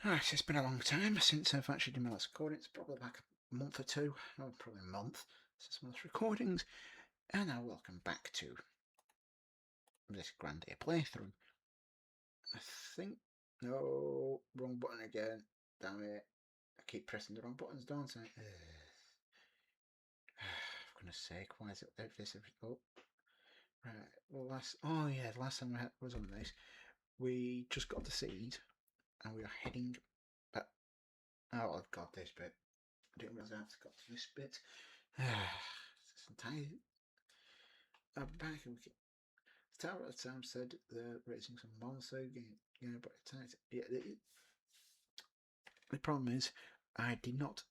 Right, it's been a long time since I've actually done my last recording. It's probably like a month or two, or probably a month since my last recordings. And now welcome back to this Grandia playthrough. I think... No, wrong button again. Damn it. I keep pressing the wrong buttons, don't I? For goodness sake, why is it like this? Oh, right. Well, the last time I was on this, we just got the seed, and we are heading back. Oh, I've got this bit. I didn't realise I have got to this bit. Sometimes I'm back and we can... Tower at the time said they're raising some monster game. Yeah, but the problem is I did not,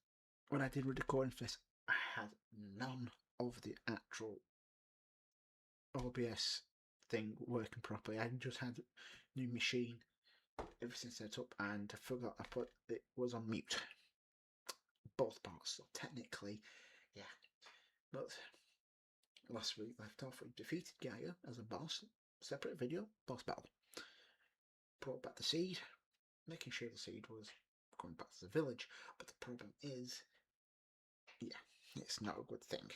when I did recording for this, I had none of the actual OBS thing working properly. I just had new machine, everything set up, and I forgot I put it was on mute. Both parts, so technically, yeah. But last week left off, we defeated Gaia as a boss. Separate video, boss battle. Brought back the seed, making sure the seed was going back to the village. But the problem is, yeah, it's not a good thing.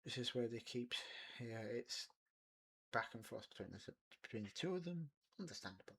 This is where they keep, yeah, it's back and forth between the two of them. Understandable.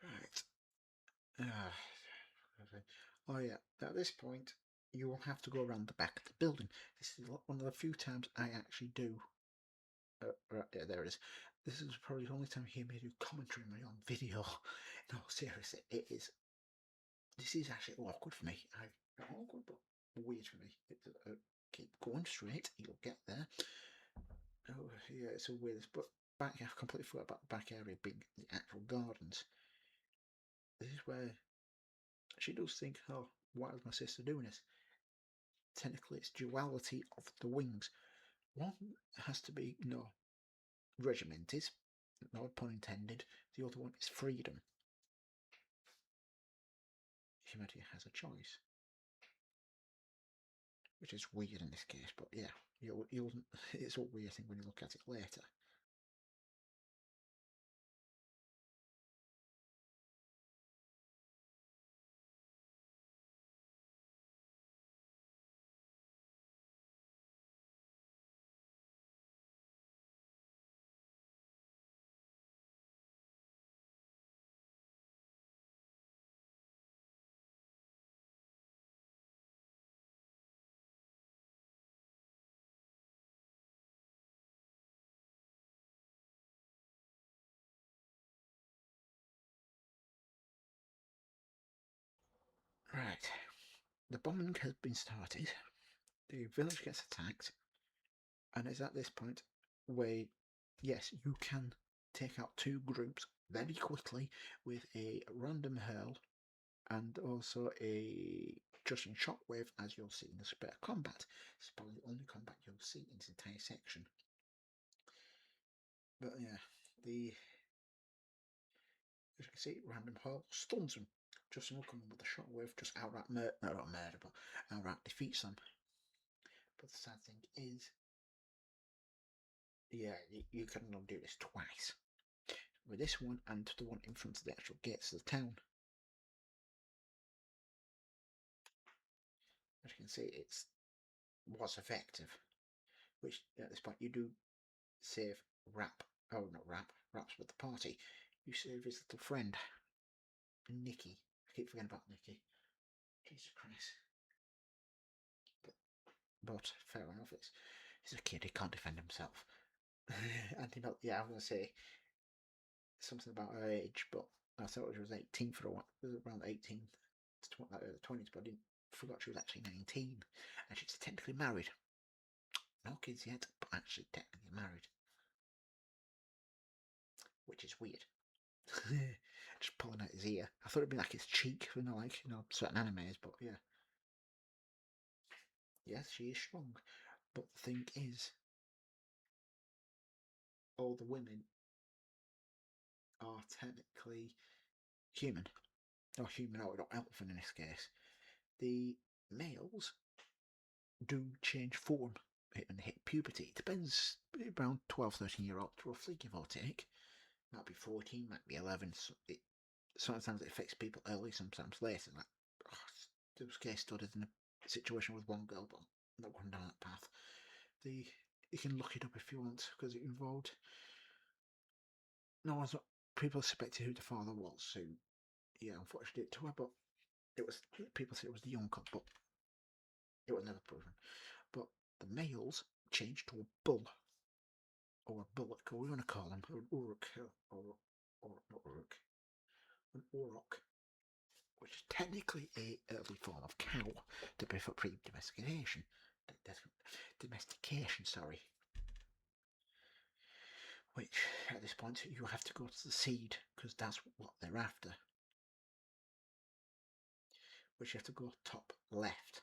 Right. Oh yeah, at this point you will have to go around the back of the building. This is one of the few times I actually do. Right, yeah, there it is. This is probably the only time you hear me do commentary on my own video. No, seriously, it is. This is actually awkward for me. Not awkward, but weird for me. Keep going straight, you'll get there. Oh yeah, it's a weird. But back, I completely forgot about the back area being the actual gardens. This is where she does think, oh, why is my sister doing this? Technically, it's duality of the wings. One has to be, regimented, no pun intended. The other one is freedom. Humanity has a choice, which is weird in this case, but yeah, it's a weird thing when you look at it later. Right, the bombing has been started. The village gets attacked, and it's at this point where, yes, you can take out two groups very quickly with a random hurl and also a just in shockwave, as you'll see in the spare combat. It's probably the only combat you'll see in this entire section. But yeah, as you can see, random hurl stuns them. Justin will come in with a shockwave, just outright not murder, but outright defeats them. But the sad thing is, yeah, you can only do this twice. With this one and the one in front of the actual gates of the town. As you can see, it was effective. Which at this point you do save Rap. Oh, not Rap. Rap's with the party. You save his little friend, Nicky. I keep forgetting about Nicky. Jesus Christ. But fair enough, he's a kid, he can't defend himself. And yeah, I'm going to say something about her age, but I thought she was 18 for a while. It was around 18 to early 20s, but I forgot she was actually 19. And she's technically married. No kids yet, but actually technically married. Which is weird. Just pulling out his ear. I thought it'd be like his cheek, like certain animes, but yeah. Yes, she is strong. But the thing is, all the women are technically human. Or humanoid, or elfin in this case. The males do change form when they hit puberty. It depends, around 12, 13-year-old, roughly, give or take. Might be 14, might be 11. So sometimes it affects people early, sometimes later. Like, there was case studies in a situation with one girl, but I'm not going down that path. You can look it up if you want, because it involved. No one's people suspected who the father was, who, yeah, unfortunately did it to her, but it was, people said it was the uncle, but it was never proven. But the males changed to a bull, or a bullock, or we want to call them, or an uruk, or not uruk, an auroch, which is technically a early form of cow to be for pre-domestication. Domestication, sorry. Which, at this point, you have to go to the seed, because that's what they're after. Which you have to go top left.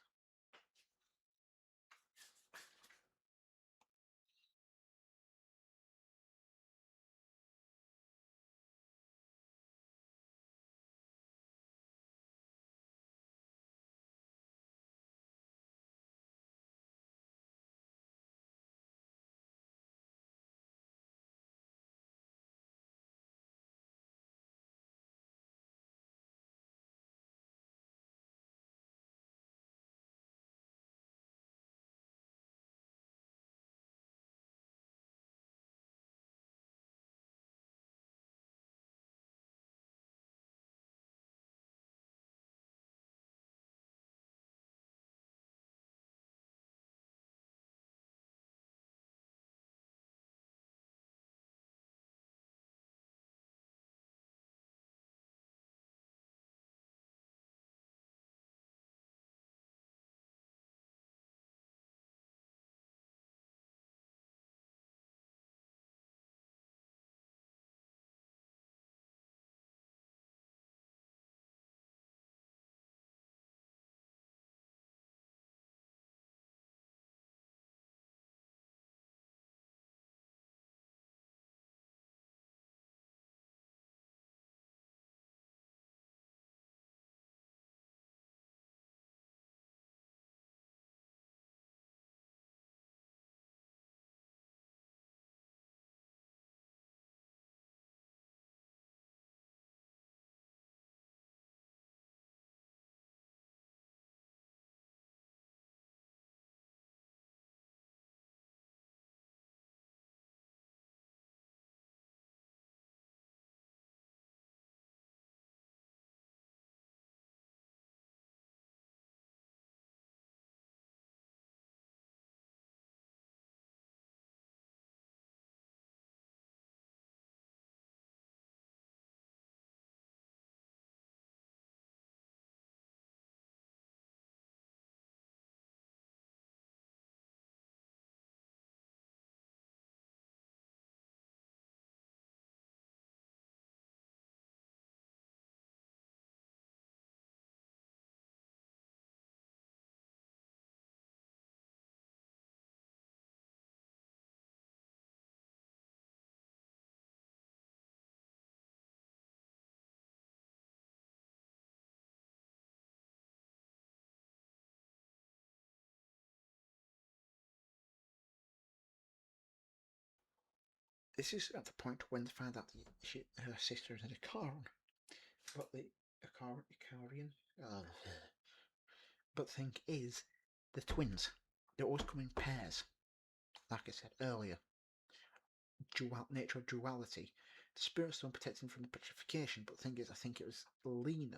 this is at the point when they find out her sister had a car on, but the Icarian. But the thing is, the twins. They always come in pairs. Like I said earlier, nature of duality. The spirit stone protects him from the petrification, but the thing is, I think it was Aline.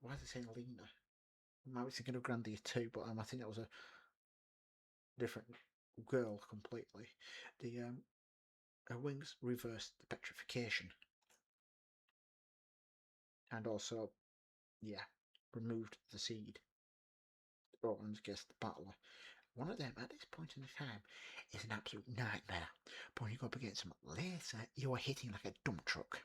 Why is it saying Lena? I was thinking of Grandia too, but I think that was a different girl completely. Her wings reversed the petrification, and also, removed the seed. Or I guess the battler. One of them at this point in the time is an absolute nightmare. But when you go up against them later, you are hitting like a dump truck.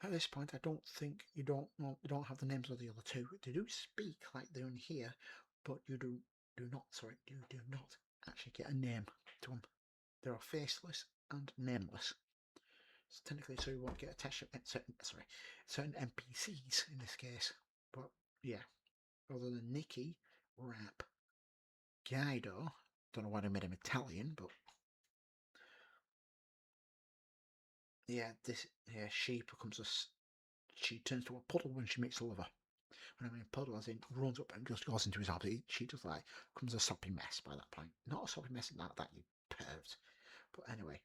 At this point, I don't think you don't have the names of the other two. They do speak like they're in here, but you do not actually get a name to them. They are faceless and nameless. So technically, so you won't get certain NPCs in this case. But yeah, other than Nikki, Rap, Guido, don't know why they made him Italian, but yeah, she turns to a puddle when she meets a lover. When I mean puddle, as in runs up and just goes into his arms. She just like becomes a soppy mess by that point. Not a soppy mess like that, you pervert. But anyway,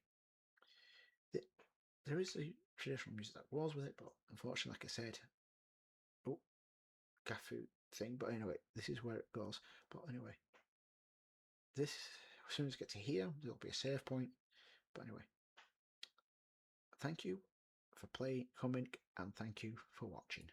there is a traditional music that was with it, but unfortunately, like I said, oh, Gafu thing. But anyway, this is where it goes. But anyway, this as soon as I get to here, there'll be a save point. But anyway, thank you for coming, and thank you for watching.